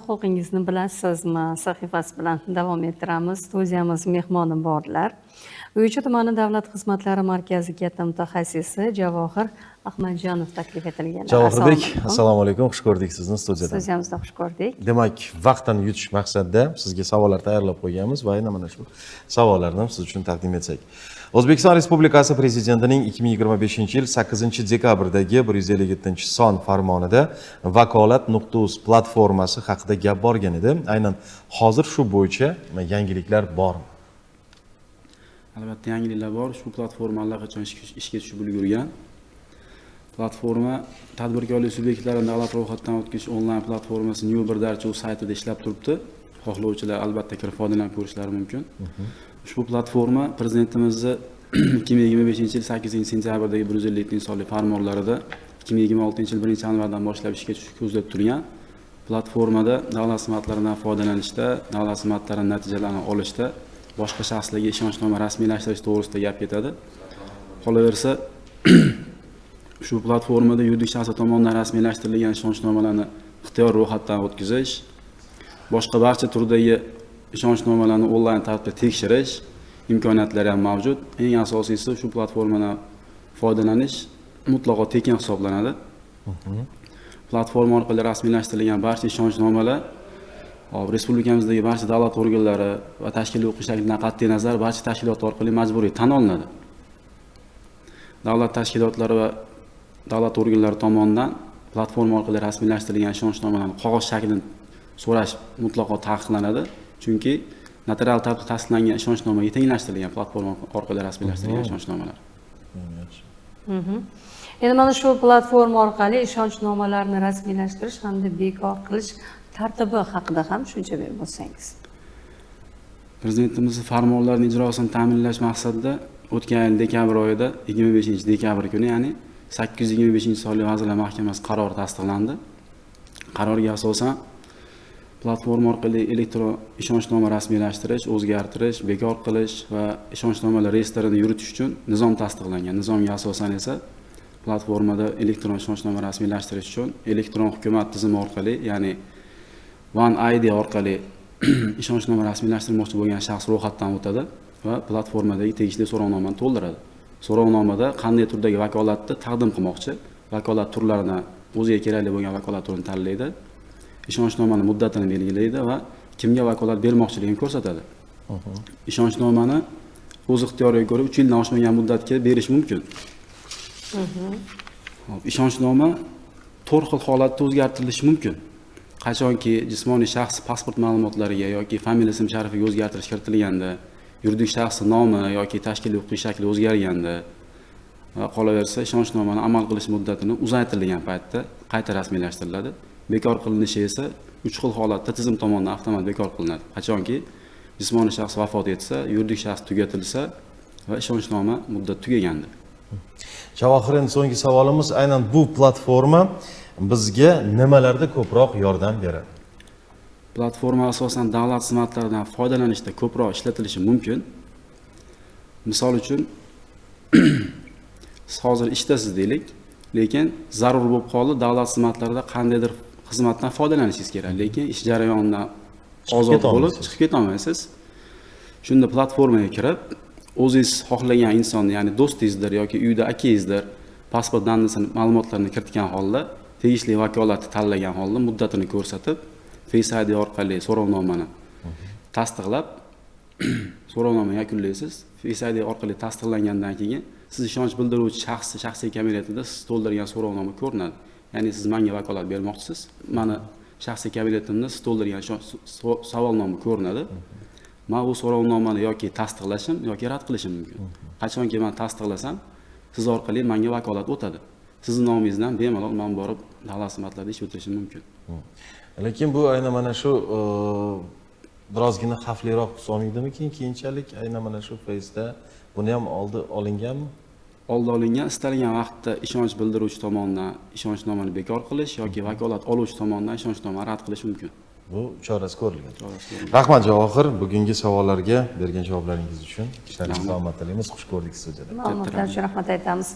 Huquqingizni bilasizmi? Sahifasi bilan davom ettiramiz. Studiyamiz mehmoni borlar. Uychi tumani davlat xizmatlari markazi katta mutaxassisi Javohir Ahmadjonov taklif etilganlar. Javohirbek, assalomu alaykum. Xush ko'rdik sizni studiyada. Studiyamizda xush ko'rdik. Demak, vaqtni yutish maqsadida sizga savollar tayyorlab qo'yganmiz va mana shu savollarni siz uchun taqdim etsak. O'zbekiston Respublikasi Prezidentining 2025-yil 8-dekabrdagi 157-son farmonida vakolat.uz platformasi haqida gap borgan edi. Aynan hozir shu bo'yicha yangiliklar bormi? Albatta yangiliklar bor. Shu platforma allaqachon ishga tushib ulgurgan. Platforma tadbirkorlik subyektlarini davlat ro'yxatidan o'tkazish onlayn platformasi New Birdarchi saytida ishlab turibdi. Xohlovchilar albatta kirib foydalanib ko'rishlari mumkin. Ushbu platforma Prezidentimizni 2025-yil 8-sentyabrdagi 157-sonli farmonlarida 2026-yil 1-yanvardan boshlab ishga tushishi ko'zda tutilgan. Platformada davlat xizmatlaridan foydalanishda, davlat xizmatlarining natijalarini olishda boshqa shaxslarga ishonchnoma rasmiylashtirish to'g'risida gap ketadi. Qolaversa, shu platformada yuridik shaxs tomonidan rasmiylashtirilgan ishonchnomalarni ixtiyor ro'yxatdan o'tkazish, boshqa barcha turdagi ishonchnomalarni onlayn tartibda tekshirish imkoniyatlari ham mavjud. Eng asosiysi shu platformadan foydalanish mutlaqo tekin hisoblanadi. Platforma orqali rasmiylashtirilgan barcha ishonchnomalar respublikamizdagi barcha davlat organlari va tashkiliy huquq shaklidan qat'iy nazar barcha tashkilot orqali majburiy tan olinadi. Davlat tashkilotlari va davlat organlari tomonidan platforma orqali rasmiylashtirilgan ishonchnomalarni qog'oz shaklida so'rash mutlaqo taqiqlanadi. Chunki notarial tartibda tasdiqlangan ishonchnomaga tenglashtirilgan platforma orqali rasmiylashtirilgan ishonchnomalar. Endi mana shu platforma orqali ishonchnomalarni rasmiylashtirish hamda bekor qilish tartibi haqida ham tushuncha berib bo'lsangiz. Prezidentimiz farmonlarining ijrosini ta'minlash maqsadida o'tgan yil dekabr oyida 25-dekabr kuni, ya'ni 825-sonli Vazirlar Mahkamasi qarori tasdiqlandi. Qarorga asosan platforma orqali elektron ishonchnoma rasmiylashtirish, o'zgartirish, bekor qilish va ishonchnomalar reyestrini yuritish uchun nizom tasdiqlangan. Nizomga asosan esa platformada elektron ishonchnoma rasmiylashtirish uchun elektron hukumat tizimi orqali, ya'ni OneID orqali ishonchnoma rasmiylashtirmoqchi bo'lgan shaxs ro'yxatdan o'tadi va platformadagi tegishli so'rovnomani to'ldiradi. So'rovnomada qanday turdagi vakolatni taqdim qilmoqchi, vakolat turlaridan o'ziga kerakli bo'lgan vakolat turini tanlaydi, ishonchnomani muddatini belgilaydi va kimga vakolat bermoqchiligini ko'rsatadi. Ishonchnomani o'z ixtiyoriga ko'ra 3 yildan oshmagan muddatga berish mumkin. Ishonchnoma 4 xil holatda o'zgartirilishi mumkin. Qachonki jismoniy shaxs pasport ma'lumotlariga yoki familiya ism-sharifiga o'zgartirish kiritilganda, yuridik shaxs nomi yoki tashkiliy huquqiy shakli o'zgarganda va qolaversa ishonchnomani amal qilish muddatini uzaytirilgan paytda qayta rasmiylashtiriladi. Bekor qilinishi esa 3 xil holatda tizim tomonidan avtomat bekor qilinadi. Qachonki jismoniy shaxs vafot etsa, yuridik shaxs tugatilsa va ishonchnoma muddati tugaganda. Javohir, endi so'nggi savolimiz aynan bu platforma bizga nimalarda ko'proq yordam beradi? Platforma asosan davlat xizmatlaridan foydalanishda ko'proq ishlatilishi mumkin. Misol uchun siz hozir ishdasiz deylik, lekin zarur bo'lib qoldi davlat xizmatlarida qandaydir xizmatdan foydalanishingiz kerak, lekin ish jarayonidan ozod bo'lib chiqib keta olmaysiz. Shunda platformaga kirib, o'zingiz xohlagan insonni, ya'ni do'stingizdir yoki uyda akangizdir, pasport dandasini ma'lumotlarini kiritgan holda, tegishli vakolatni tanlagan holda muddatini ko'rsatib, Face ID orqali so'rovnomani tasdiqlab, so'rovnomani yakunlaysiz. Face ID orqali tasdiqlangandan keyin siz ishonch bildiruvchi shaxsiy kabinetida siz to'ldirgan so'rovnoma ko'rinadi. Ya'ni siz menga vakolat bermoqchisiz. Mani shaxsiy kabinetimda siz to'ldirgan savolnoma ko'rinadi. Men bu so'rovnomani yoki tasdiqlashim yoki rad qilishim mumkin. Qachonki men tasdiqlasam, siz orqali menga vakolat o'tadi. Sizning nomingizdan bemalol men borib davlat xizmatlarida ish o'tirishim mumkin. Lekin bu aynan mana shu birozgina xavfliroq tus olmaydimi keyinchalik aynan mana shu Face'da buni ham oldi olinganmi? Oldi olingan, istalgan vaqtda ishonch bildiruvchi tomonidan ishonchnomani bekor qilish yoki vakolat oluvchi tomonidan ishonchnomani rad qilish mumkin. Bu chorasi ko'rilgan. Rahmat Javohir, bugungi savollarga bergan javoblaringiz uchun. Ishlaringizni omad tilaymiz. Xush ko'rdik sizga. Ma'lumotlar uchun rahmat aytamiz.